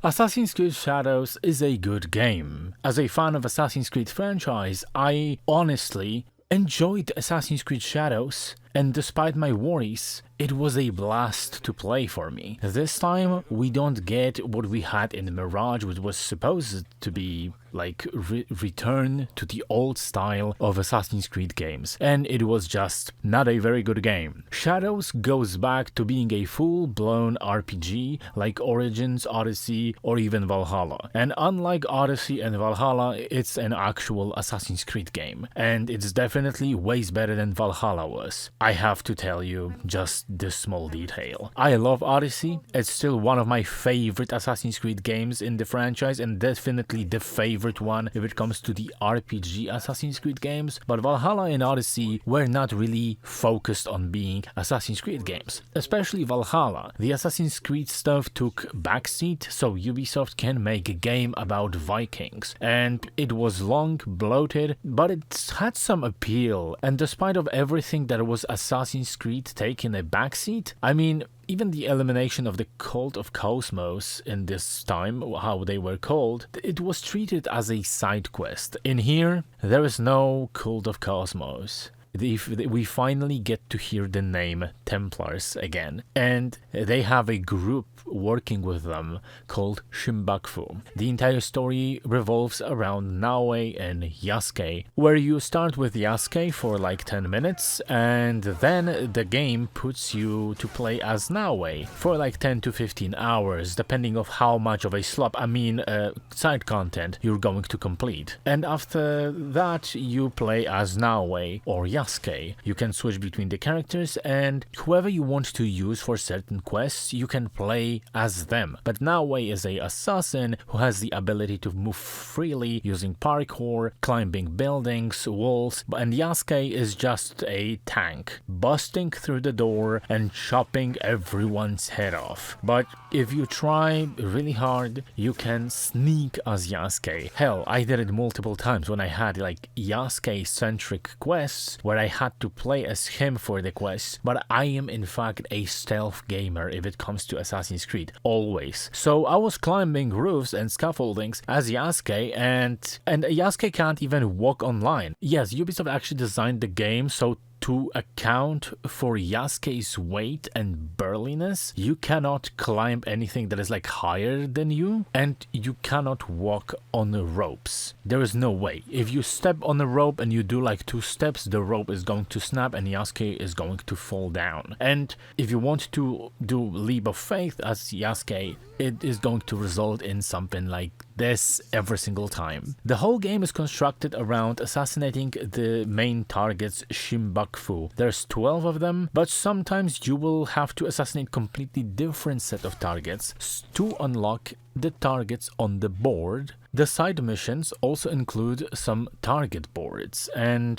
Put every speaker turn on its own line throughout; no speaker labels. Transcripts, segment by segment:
Assassin's Creed Shadows is a good game. As a fan of Assassin's Creed franchise, I honestly enjoyed Assassin's Creed Shadows, and despite my worries, it was a blast to play for me. This time, we don't get what we had in Mirage, which was supposed to be like return to the old style of Assassin's Creed games, and it was just not a very good game. Shadows goes back to being a full-blown RPG like Origins, Odyssey, or even Valhalla. And unlike Odyssey and Valhalla, it's an actual Assassin's Creed game, and it's definitely way better than Valhalla was. I have to tell you just this small detail. I love Odyssey. It's still one of my favorite Assassin's Creed games in the franchise, and definitely the favorite one if it comes to the RPG Assassin's Creed games, but Valhalla and Odyssey were not really focused on being Assassin's Creed games. Especially Valhalla. The Assassin's Creed stuff took backseat, so Ubisoft can make a game about Vikings. And it was long, bloated, but it had some appeal, and despite of everything that was Assassin's Creed taking a backseat, I mean, even the elimination of the Cult of Cosmos in this time, how they were called, it was treated as a side quest. In here, there is no Cult of Cosmos. We finally get to hear the name Templars again, and they have a group working with them called Shimbakfu. The entire story revolves around Naue and Yasuke, where you start with Yasuke for like 10 minutes, and then the game puts you to play as Naue for like 10 to 15 hours, depending on how much of a side content you're going to complete. And after that, you play as Naue or Yasuke. You can switch between the characters, and whoever you want to use for certain quests, you can play as them. But Naue is an assassin who has the ability to move freely using parkour, climbing buildings, walls, and Yasuke is just a tank, busting through the door and chopping everyone's head off. But if you try really hard, you can sneak as Yasuke. Hell, I did it multiple times when I had like Yasuke-centric quests where I had to play as him for the quest, but I am in fact a stealth gamer if it comes to Assassin's Creed, always. So I was climbing roofs and scaffoldings as Yasuke, and Yasuke can't even walk online. Yes, Ubisoft actually designed the game so to account for Yasuke's weight and burliness, you cannot climb anything that is like higher than you, and you cannot walk on the ropes. There is no way. If you step on the rope and you do like 2 steps, the rope is going to snap and Yasuke is going to fall down. And if you want to do leap of faith as Yasuke, it is going to result in something like this every single time. The whole game is constructed around assassinating the main targets Shimbakfu. There's 12 of them, but sometimes you will have to assassinate completely different set of targets to unlock the targets on the board. The side missions also include some target boards, and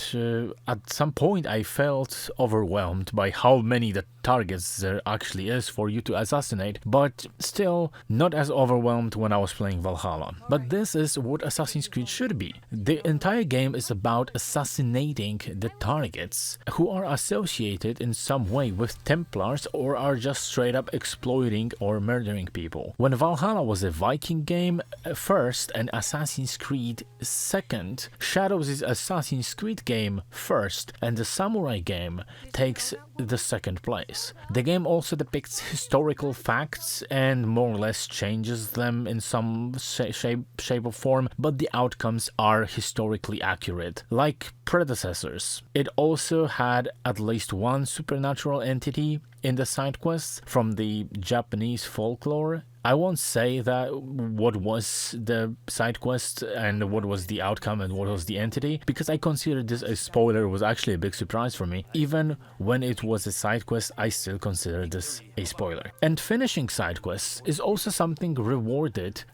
at some point I felt overwhelmed by how many the targets there actually is for you to assassinate, but still not as overwhelmed when I was playing Valhalla. But this is what Assassin's Creed should be. The entire game is about assassinating the targets who are associated in some way with Templars or are just straight up exploiting or murdering people. When Valhalla was a Viking game first and Assassin's Creed second, Shadows is Assassin's Creed game first, and the Samurai game takes the second place. The game also depicts historical facts and more or less changes them in some shape or form, but the outcomes are historically accurate, like predecessors. It also had at least one supernatural entity in the side quests from the Japanese folklore. I won't say that what was the side quest and what was the outcome and what was the entity, because I consider this a spoiler. It was actually a big surprise for me. Even when it was a side quest, I still consider this a spoiler. And finishing side quests is also something rewarded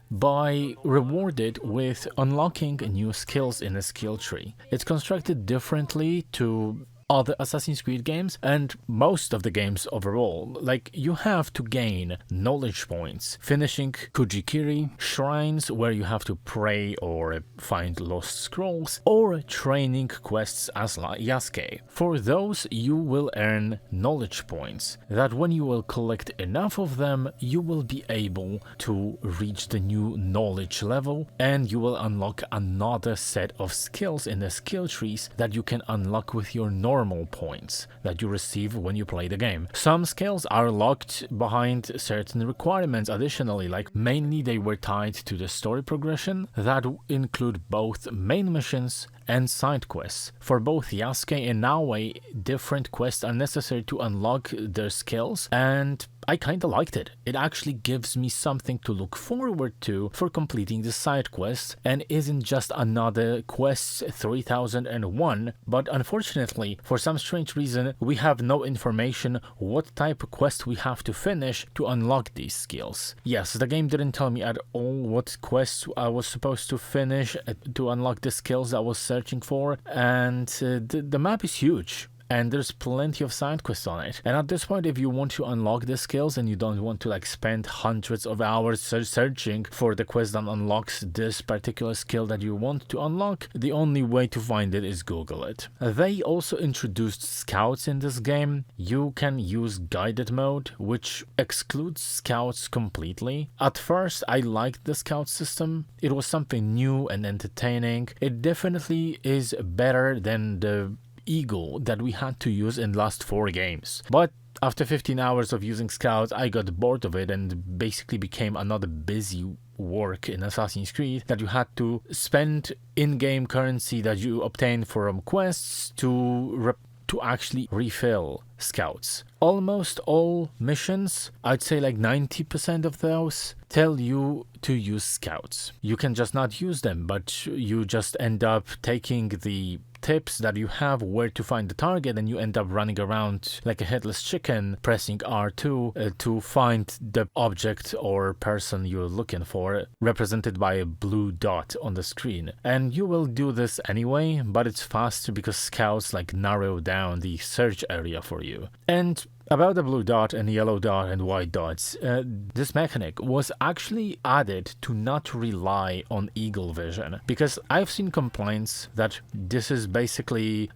with unlocking new skills in a skill tree. It's constructed differently to other Assassin's Creed games and most of the games overall. Like, you have to gain knowledge points, finishing Kujikiri, shrines where you have to pray or find lost scrolls, or training quests as Yasuke. For those, you will earn knowledge points that when you will collect enough of them, you will be able to reach the new knowledge level, and you will unlock another set of skills in the skill trees that you can unlock with your normal points that you receive when you play the game. Some skills are locked behind certain requirements additionally, like mainly they were tied to the story progression that include both main missions and side quests. For both Yasuke and Naoe, different quests are necessary to unlock their skills, and I kinda liked it. It actually gives me something to look forward to for completing the side quests and isn't just another quest 3001, but unfortunately, for some strange reason, we have no information what type of quest we have to finish to unlock these skills. Yes, the game didn't tell me at all what quests I was supposed to finish to unlock the skills I was searching for, and the map is huge. And there's plenty of side quests on it. And at this point, if you want to unlock the skills and you don't want to like spend hundreds of hours searching for the quest that unlocks this particular skill that you want to unlock, the only way to find it is Google it. They also introduced scouts in this game. You can use guided mode, which excludes scouts completely. At first, I liked the scout system. It was something new and entertaining. It definitely is better than the eagle that we had to use in last 4 games. But after 15 hours of using scouts, I got bored of it and basically became another busy work in Assassin's Creed that you had to spend in-game currency that you obtain from quests to actually refill scouts. Almost all missions, I'd say like 90% of those, tell you to use scouts. You can just not use them, but you just end up taking the tips that you have where to find the target, and you end up running around like a headless chicken pressing R2 to find the object or person you're looking for, represented by a blue dot on the screen. And you will do this anyway, but it's faster because scouts like narrow down the search area for you. And about the blue dot and yellow dot and white dots, this mechanic was actually added to not rely on eagle vision, because I've seen complaints that this is basically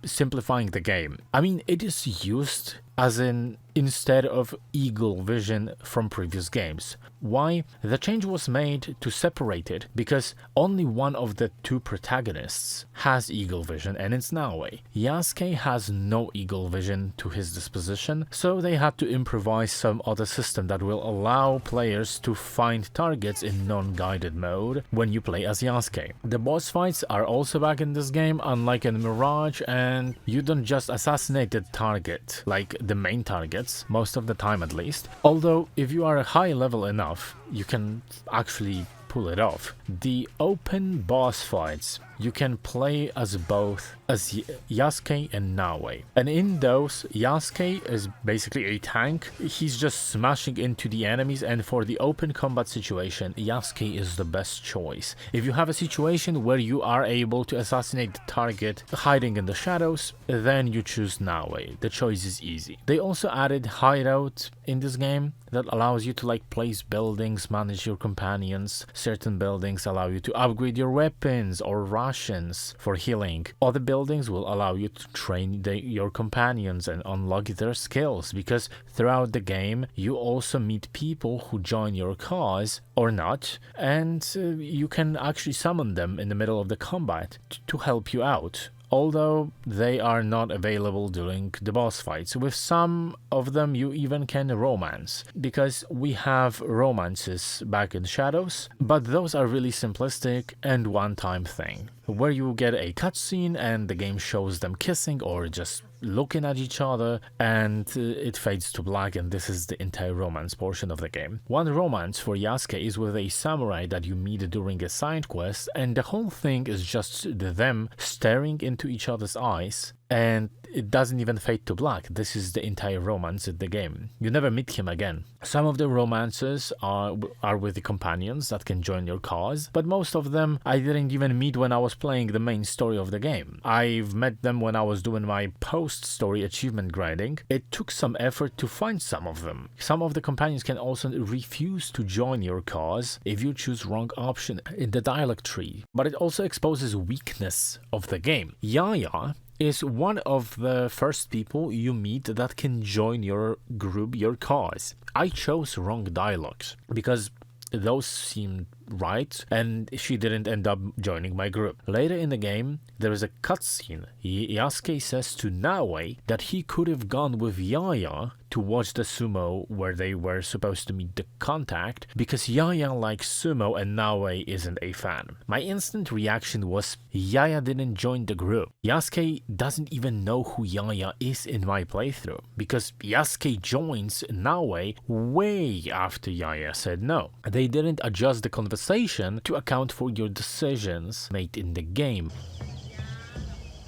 simplifying the game. I mean, it is used as in instead of eagle vision from previous games. Why? The change was made to separate it because only one of the 2 protagonists has eagle vision, and it's Naoe. Yasuke has no eagle vision to his disposition, so they had to improvise some other system that will allow players to find targets in non-guided mode when you play as Yasuke. The boss fights are also back in this game, unlike in Mirage, and you don't just assassinate the target, like the main targets, most of the time at least. Although, if you are a high level enough, you can actually pull it off. The open boss fights, you can play as both as Yasuke and Naoe. And in those, Yasuke is basically a tank. He's just smashing into the enemies, and for the open combat situation, Yasuke is the best choice. If you have a situation where you are able to assassinate the target hiding in the shadows, then you choose Naoe. The choice is easy. They also added hideout in this game that allows you to like place buildings, manage your companions. Certain buildings allow you to upgrade your weapons or rations for healing. Other buildings will allow you to train your companions and unlock their skills, because throughout the game you also meet people who join your cause or not, and you can actually summon them in the middle of the combat to help you out. Although they are not available during the boss fights. With some of them you even can romance, because we have romances back in Shadows, but those are really simplistic and one-time thing, where you get a cutscene and the game shows them kissing or just looking at each other, and it fades to black, and this is the entire romance portion of the game. One romance for Yasuke is with a samurai that you meet during a side quest, and the whole thing is just them staring into each other's eyes and it doesn't even fade to black. This is the entire romance in the game. You never meet him again. Some of the romances are with the companions that can join your cause, but most of them I didn't even meet when I was playing the main story of the game. I've met them when I was doing my post-story achievement grinding. It took some effort to find some of them. Some of the companions can also refuse to join your cause if you choose wrong option in the dialogue tree, but it also exposes weakness of the game. Yaya is one of the first people you meet that can join your group, your cause. I chose wrong dialogues because those seemed right, and she didn't end up joining my group. Later in the game, there is a cutscene. Yasuke says to Naoe that he could have gone with Yaya to watch the sumo where they were supposed to meet the contact, because Yaya likes sumo and Naoe isn't a fan. My instant reaction was, Yaya didn't join the group. Yasuke doesn't even know who Yaya is in my playthrough, because Yasuke joins Naoe way after Yaya said no. They didn't adjust the conversation to account for your decisions made in the game.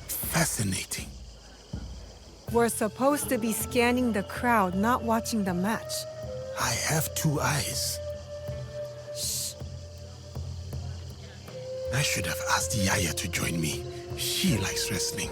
Fascinating.
We're supposed to be scanning the crowd, not watching the match.
I have 2 eyes.
Shh.
I should have asked Yaya to join me. She likes wrestling.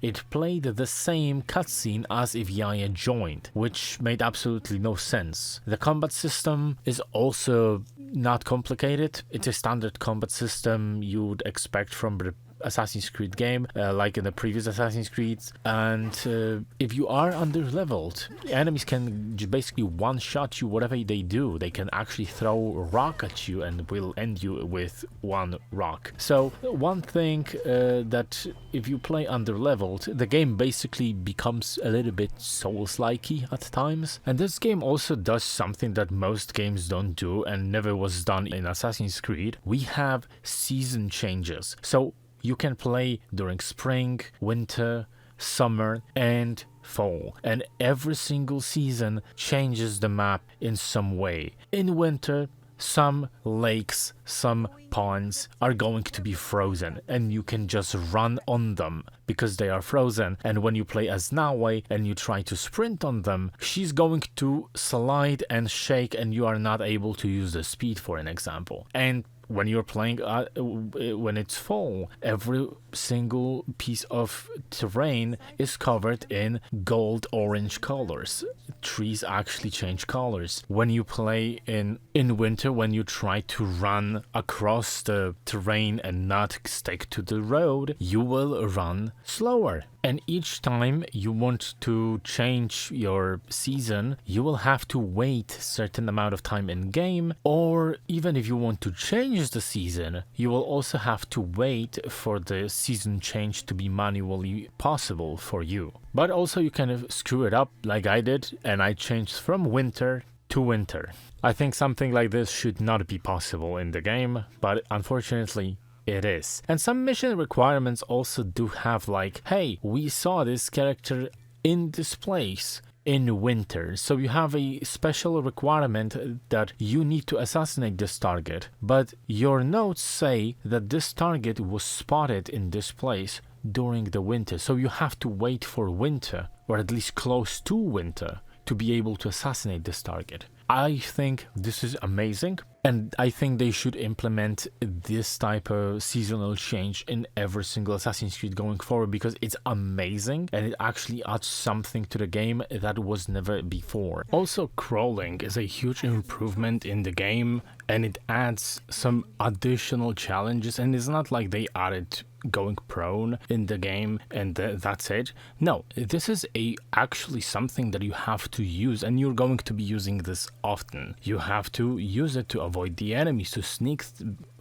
It played the same cutscene as if Yaya joined, which made absolutely no sense. The combat system is also not complicated. It's a standard combat system you'd expect from the Assassin's Creed game, like in the previous Assassin's Creed, and if you are under-leveled, enemies can basically one-shot you whatever they do. They can actually throw a rock at you and will end you with one rock. So one thing that if you play under-leveled, the game basically becomes a little bit Souls-likey at times, and this game also does something that most games don't do and never was done in Assassin's Creed. We have season changes. So you can play during spring, winter, summer, and fall, and every single season changes the map in some way. In winter, some lakes, some ponds are going to be frozen, and you can just run on them because they are frozen. And when you play as Naoe and you try to sprint on them, she's going to slide and shake, and you are not able to use the speed, for an example. And when you're playing, when it's fall, every single piece of terrain is covered in gold-orange colors. Trees actually change colors. When you play in winter, when you try to run across the terrain and not stick to the road, you will run slower. And each time you want to change your season, you will have to wait a certain amount of time in game, or even if you want to change the season, you will also have to wait for the season change to be manually possible for you. But also you can screw it up like I did, and I changed from winter to winter. I think something like this should not be possible in the game, but unfortunately it is. And some mission requirements also do have like, hey, we saw this character in this place in winter, so you have a special requirement that you need to assassinate this target, but your notes say that this target was spotted in this place during the winter, so you have to wait for winter, or at least close to winter, to be able to assassinate this target. I think this is amazing, and I think they should implement this type of seasonal change in every single Assassin's Creed going forward, because it's amazing and it actually adds something to the game that was never before. Also, crawling is a huge improvement in the game, and it adds some additional challenges, and it's not like they added going prone in the game and that's it. No, this is actually something that you have to use, and you're going to be using this often. You have to use it to avoid the enemies, to sneak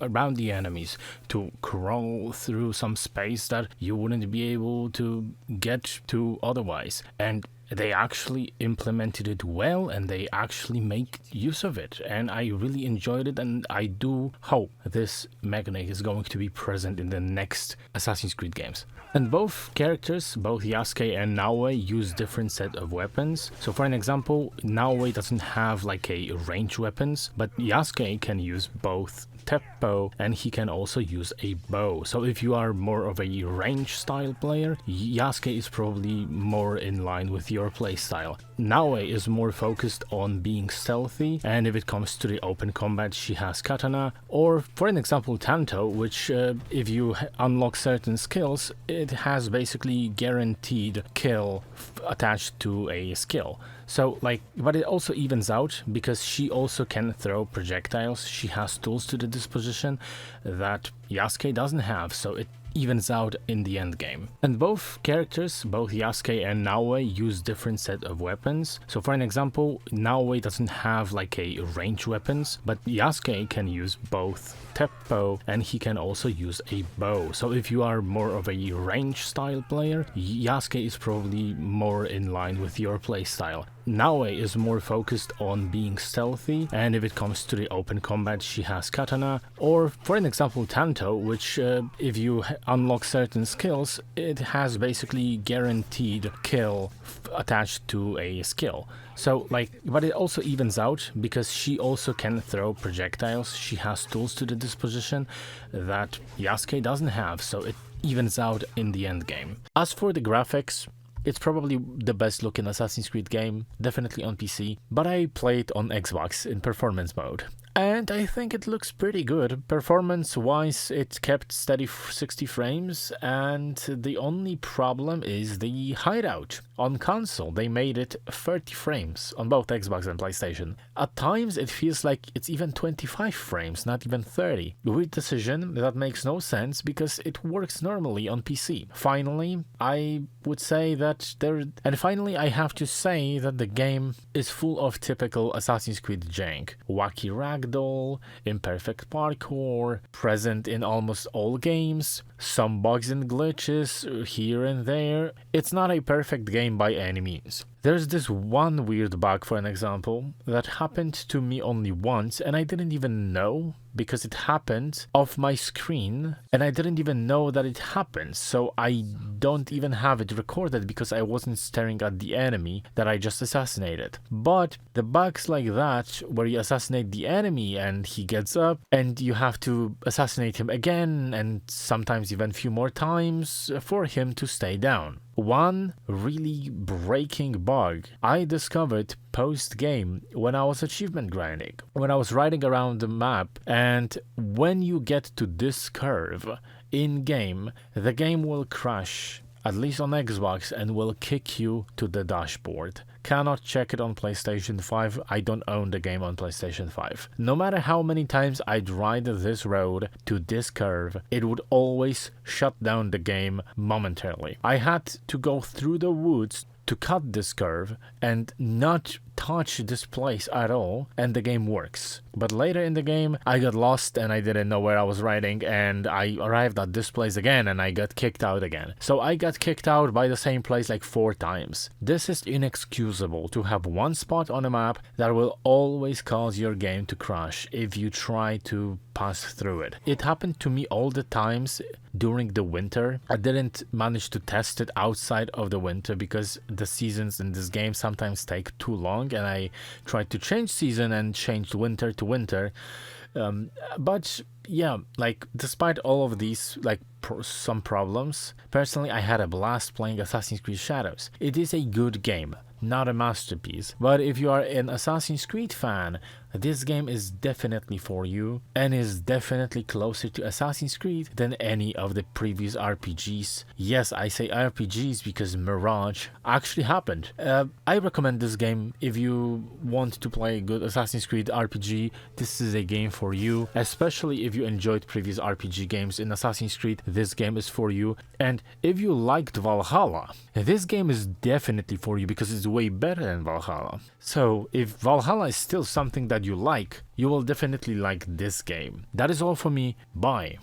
around the enemies, to crawl through some space that you wouldn't be able to get to otherwise. And they actually implemented it well and they actually make use of it, and I really enjoyed it, and I do hope this mechanic is going to be present in the next Assassin's Creed games. And both characters, both Yasuke and Naoe, use different set of weapons. So for an example, Naoe doesn't have like a range weapons, but Yasuke can use both Teppo and he can also use a bow. So if you are more of a range style player, Yasuke is probably more in line with your playstyle. Naoe is more focused on being stealthy, and if it comes to the open combat, she has katana, or for an example Tanto, which if you unlock certain skills, it has basically guaranteed kill attached to a skill. So like, but it also evens out because she also can throw projectiles. She has tools to the disposition that Yasuke doesn't have, so it evens out in the end game. And both characters, both Yasuke and Naoe, use different set of weapons. So for an example, Naoe doesn't have like a range weapons, but Yasuke can use both Teppo and he can also use a bow. So if you are more of a range style player, Yasuke is probably more in line with your playstyle. Naoe is more focused on being stealthy, and if it comes to the open combat, she has katana, or for an example Tanto, which if you unlock certain skills, it has basically guaranteed kill attached to a skill. So like, but it also evens out because she also can throw projectiles. She has tools to the disposition that Yasuke doesn't have, so it evens out in the end game. As for the graphics, it's probably the best looking Assassin's Creed game, definitely on PC, but I played on Xbox in performance mode. And I think it looks pretty good. Performance-wise, it kept steady 60 frames, and the only problem is the hideout. On console, they made it 30 frames on both Xbox and PlayStation. At times, it feels like it's even 25 frames, not even 30. Weird decision that makes no sense because it works normally on PC. Finally, I would say that finally, I have to say that the game is full of typical Assassin's Creed jank. Wacky ragdoll, imperfect parkour, present in almost all games, some bugs and glitches here and there. It's not a perfect game by any means. There's this one weird bug, for an example, that happened to me only once, and I didn't even know because it happened off my screen, and I didn't even know that it happened, so I don't even have it recorded because I wasn't staring at the enemy that I just assassinated. But the bugs like that, where you assassinate the enemy and he gets up, and you have to assassinate him again, and sometimes even a few more times for him to stay down. One really breaking bug I discovered post-game when I was achievement grinding, when I was riding around the map, and when you get to this curve in-game, the game will crash, at least on Xbox, and will kick you to the dashboard. Cannot check it on PlayStation 5, I don't own the game on PlayStation 5. No matter how many times I'd ride this road to this curve, it would always shut down the game momentarily. I had to go through the woods to cut this curve and not touch this place at all, and the game works. But later in the game, I got lost and I didn't know where I was riding, and I arrived at this place again and I got kicked out again. So I got kicked out by the same place like 4 times. This is inexcusable to have one spot on a map that will always cause your game to crash if you try to pass through it. It happened to me all the times during the winter. I didn't manage to test it outside of the winter because the seasons in this game sometimes take too long, and I tried to change season and changed winter to winter. But yeah, like despite all of these like some problems, personally I had a blast playing Assassin's Creed Shadows. It is a good game, not a masterpiece, but if you are an Assassin's Creed fan, this game is definitely for you and is definitely closer to Assassin's Creed than any of the previous RPGs. Yes, I say RPGs because Mirage actually happened. I recommend this game if you want to play a good Assassin's Creed RPG. This is a game for you, especially if you enjoyed previous RPG games in Assassin's Creed. This game is for you. And if you liked Valhalla, this game is definitely for you because it's way better than Valhalla. So if Valhalla is still something that you like, you will definitely like this game. That is all for me. Bye.